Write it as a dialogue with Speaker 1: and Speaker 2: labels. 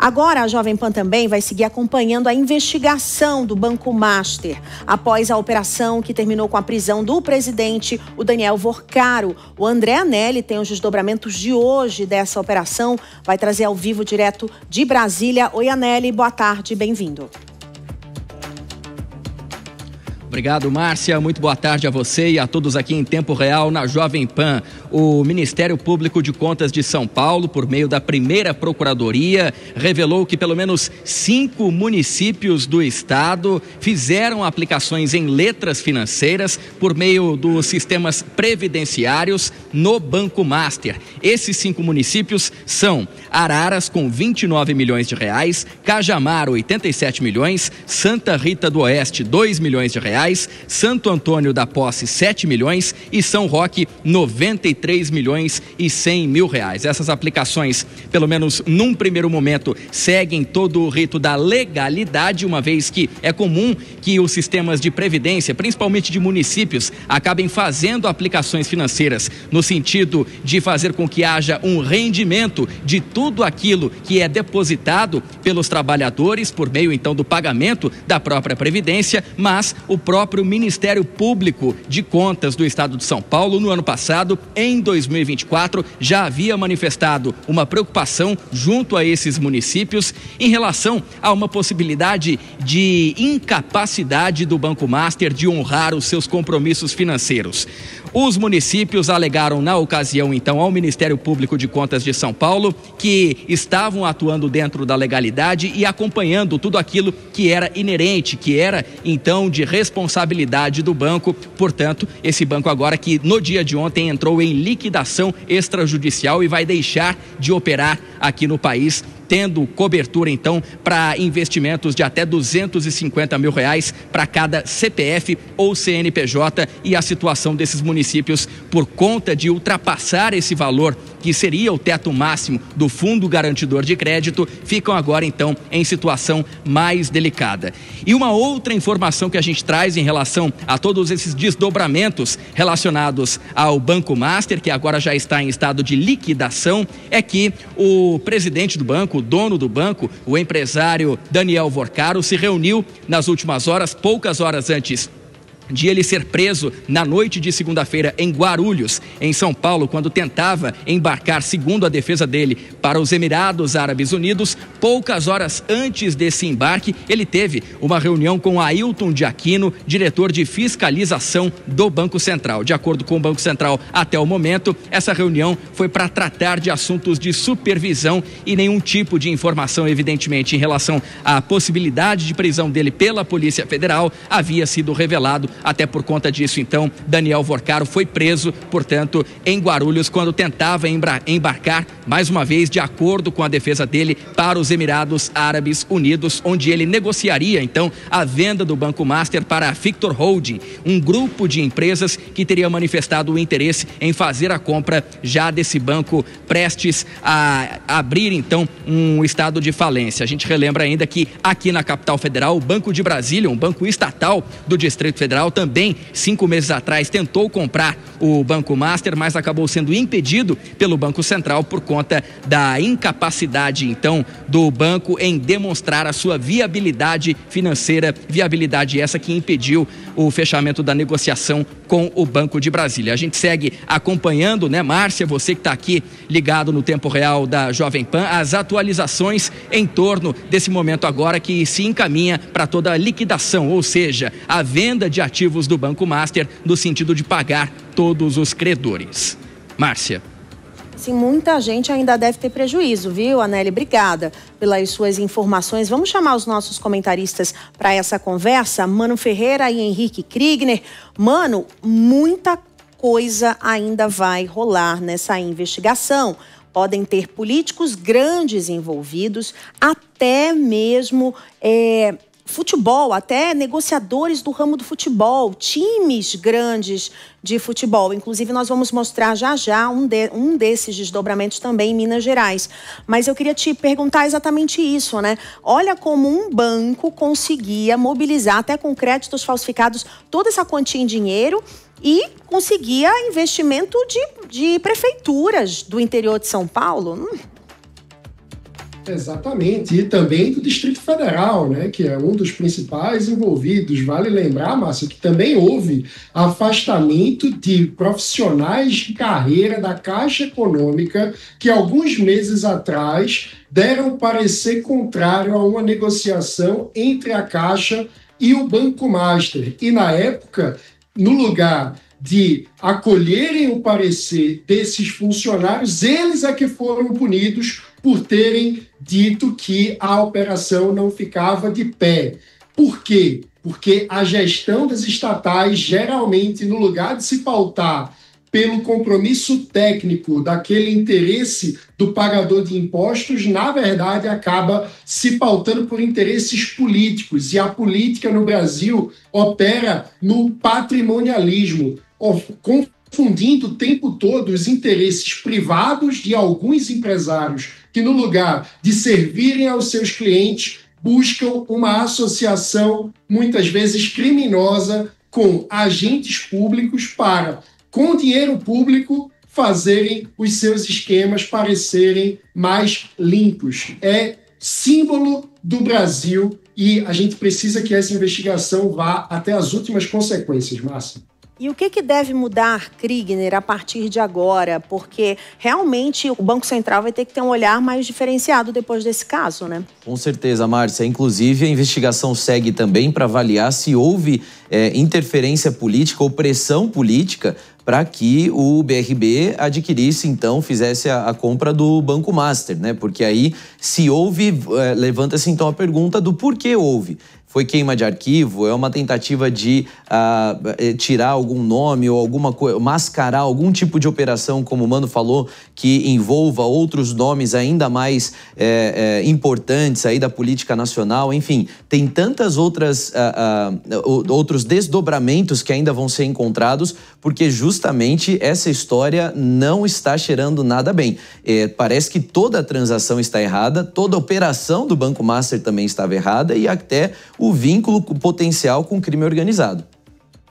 Speaker 1: Agora, a Jovem Pan também vai seguir acompanhando a investigação do Banco Master, após a operação que terminou com a prisão do presidente, o Daniel Vorcaro. O André Anelli tem os desdobramentos de hoje dessa operação, vai trazer ao vivo direto de Brasília. Oi, Anelli, boa tarde, bem-vindo.
Speaker 2: Obrigado, Márcia. Muito boa tarde a você e a todos aqui em tempo real na Jovem Pan. O Ministério Público de Contas de São Paulo, por meio da primeira Procuradoria, revelou que pelo menos 5 municípios do estado fizeram aplicações em letras financeiras por meio dos sistemas previdenciários no Banco Master. Esses 5 municípios são Araras, com 29 milhões de reais, Cajamar, 87 milhões, Santa Rita do Oeste, 2 milhões de reais, Santo Antônio da Posse, 7 milhões e São Roque, 93 milhões e 100 mil reais. Essas aplicações, pelo menos num primeiro momento, seguem todo o rito da legalidade, uma vez que é comum que os sistemas de previdência, principalmente de municípios, acabem fazendo aplicações financeiras no sentido de fazer com que haja um rendimento de tudo aquilo que é depositado pelos trabalhadores por meio então do pagamento da própria previdência, mas o próprio Ministério Público de Contas do Estado de São Paulo, no ano passado, em 2024, já havia manifestado uma preocupação junto a esses municípios em relação a uma possibilidade de incapacidade do Banco Master de honrar os seus compromissos financeiros. Os municípios alegaram na ocasião, então, ao Ministério Público de Contas de São Paulo que estavam atuando dentro da legalidade e acompanhando tudo aquilo que era inerente, que era, então, de responsabilidade do banco. Portanto, esse banco agora que no dia de ontem entrou em liquidação extrajudicial e vai deixar de operar aqui no país, tendo cobertura, então, para investimentos de até 250 mil reais para cada CPF ou CNPJ, e a situação desses municípios, por conta de ultrapassar esse valor, que seria o teto máximo do Fundo Garantidor de Crédito, ficam agora, então, em situação mais delicada. E uma outra informação que a gente traz em relação a todos esses desdobramentos relacionados ao Banco Master, que agora já está em estado de liquidação, é que o presidente do banco, o dono do banco, o empresário Daniel Vorcaro, se reuniu nas últimas horas, poucas horas antes de ele ser preso na noite de segunda-feira em Guarulhos, em São Paulo, quando tentava embarcar, segundo a defesa dele, para os Emirados Árabes Unidos. Poucas horas antes desse embarque, ele teve uma reunião com Ailton de Aquino, diretor de fiscalização do Banco Central. De acordo com o Banco Central, até o momento, essa reunião foi para tratar de assuntos de supervisão e nenhum tipo de informação, evidentemente, em relação à possibilidade de prisão dele pela Polícia Federal havia sido revelado. Até por conta disso, então, Daniel Vorcaro foi preso, portanto, em Guarulhos, quando tentava embarcar, mais uma vez, de acordo com a defesa dele, para os Emirados Árabes Unidos, onde ele negociaria, então, a venda do Banco Master para a Victor Holding, um grupo de empresas que teria manifestado o interesse em fazer a compra já desse banco, prestes a abrir, então, um estado de falência. A gente relembra ainda que aqui na capital federal, o Banco de Brasília, um banco estatal do Distrito Federal, também 5 meses atrás tentou comprar o Banco Master, mas acabou sendo impedido pelo Banco Central por conta da incapacidade, então, do banco em demonstrar a sua viabilidade financeira, viabilidade essa que impediu o fechamento da negociação com o Banco de Brasília. A gente segue acompanhando, né, Márcia, você que está aqui ligado no tempo real da Jovem Pan, as atualizações em torno desse momento agora que se encaminha para toda a liquidação, ou seja, a venda de ativos do Banco Master no sentido de pagar todos os credores. Márcia.
Speaker 1: Sim, muita gente ainda deve ter prejuízo, viu, Anelli? Obrigada pelas suas informações. Vamos chamar os nossos comentaristas para essa conversa, Mano Ferreira e Henrique Kriegner. Mano, muita coisa ainda vai rolar nessa investigação. Podem ter políticos grandes envolvidos, até mesmo futebol, até negociadores do ramo do futebol, times grandes de futebol. Inclusive, nós vamos mostrar já um desses desdobramentos também em Minas Gerais. Mas eu queria te perguntar exatamente isso, né? Olha como um banco conseguia mobilizar, até com créditos falsificados, toda essa quantia em dinheiro e conseguia investimento de prefeituras do interior de São Paulo.
Speaker 3: Exatamente, e também do Distrito Federal, né, que é um dos principais envolvidos. Vale lembrar, Márcio, que também houve afastamento de profissionais de carreira da Caixa Econômica que alguns meses atrás deram parecer contrário a uma negociação entre a Caixa e o Banco Master. E na época, no lugar de acolherem o parecer desses funcionários, eles é que foram punidos por terem dito que a operação não ficava de pé. Por quê? Porque a gestão das estatais, geralmente, no lugar de se pautar pelo compromisso técnico daquele interesse do pagador de impostos, na verdade, acaba se pautando por interesses políticos. E a política no Brasil opera no patrimonialismo, confundindo o tempo todo os interesses privados de alguns empresários que, no lugar de servirem aos seus clientes, buscam uma associação, muitas vezes criminosa, com agentes públicos para, com dinheiro público, fazerem os seus esquemas parecerem mais limpos. É símbolo do Brasil e a gente precisa que essa investigação vá até as últimas consequências, Márcia.
Speaker 1: E o que deve mudar, Kriegner, a partir de agora? Porque realmente o Banco Central vai ter que ter um olhar mais diferenciado depois desse caso, né?
Speaker 4: Com certeza, Márcia. Inclusive, a investigação segue também para avaliar se houve interferência política ou pressão política para que o BRB adquirisse, então, fizesse a compra do Banco Master, né? Porque aí, se houve, levanta-se então a pergunta do porquê houve. Foi queima de arquivo? É uma tentativa de tirar algum nome ou alguma coisa, mascarar algum tipo de operação, como o Mano falou, que envolva outros nomes ainda mais importantes aí da política nacional. Enfim, tem tantas outros desdobramentos que ainda vão ser encontrados, porque justamente essa história não está cheirando nada bem. Parece que toda a transação está errada, toda a operação do Banco Master também estava errada e até o vínculo potencial com o crime organizado.